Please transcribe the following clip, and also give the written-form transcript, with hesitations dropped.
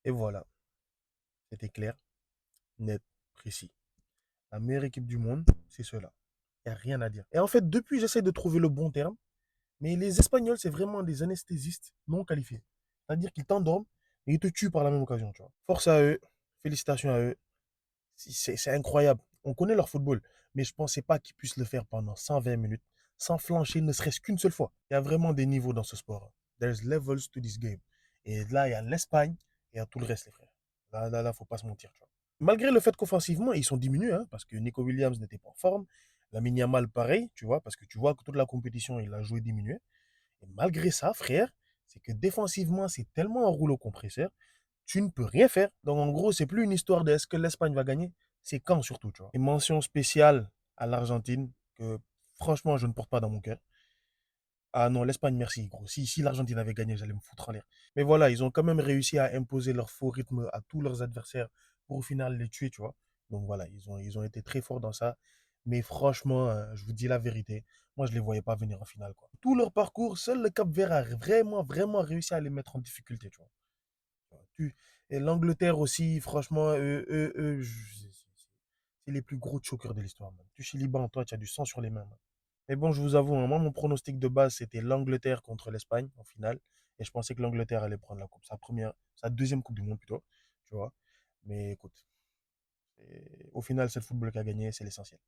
Et voilà, c'était clair, net, précis. La meilleure équipe du monde, c'est ceux-là. Il n'y a rien à dire. Et en fait, depuis, j'essaie de trouver le bon terme. Mais les Espagnols, c'est vraiment des anesthésistes non qualifiés. C'est-à-dire qu'ils t'endorment et ils te tuent par la même occasion, tu vois. Force à eux, félicitations à eux. C'est incroyable. On connaît leur football, mais je ne pensais pas qu'ils puissent le faire pendant 120 minutes sans flancher ne serait-ce qu'une seule fois. Il y a vraiment des niveaux dans ce sport. There's levels to this game. Et là, il y a l'Espagne et il y a tout le reste, les frères. Là, faut pas se mentir, tu vois. Malgré le fait qu'offensivement, ils sont diminués, hein, parce que Nico Williams n'était pas en forme. Lamine Yamal, pareil, tu vois, parce que tu vois que toute la compétition, il a joué diminué. Et malgré ça, frère, c'est que défensivement, c'est tellement un rouleau compresseur, tu ne peux rien faire. Donc en gros, c'est plus une histoire de est-ce que l'Espagne va gagner, c'est quand surtout, tu vois. Et mention spéciale à l'Argentine, que franchement, je ne porte pas dans mon cœur. Ah non, l'Espagne, merci, gros. Si l'Argentine avait gagné, j'allais me foutre en l'air. Mais voilà, ils ont quand même réussi à imposer leur faux rythme à tous leurs adversaires pour au final les tuer, tu vois. Donc voilà, ils ont été très forts dans ça. Mais franchement, je vous dis la vérité, moi, je ne les voyais pas venir en finale, quoi. Tout leur parcours, seul le Cap-Vert a vraiment, vraiment réussi à les mettre en difficulté, tu vois. Et l'Angleterre aussi, franchement, c'est les plus gros chokers de l'histoire, man. Tu chez Liban, toi, tu as du sang sur les mains, man. Mais bon, je vous avoue, hein, moi, mon pronostic de base, c'était l'Angleterre contre l'Espagne en finale. Et je pensais que l'Angleterre allait prendre la coupe, sa deuxième coupe du monde plutôt, tu vois. Mais écoute, au final, c'est le football qui a gagné, c'est l'essentiel.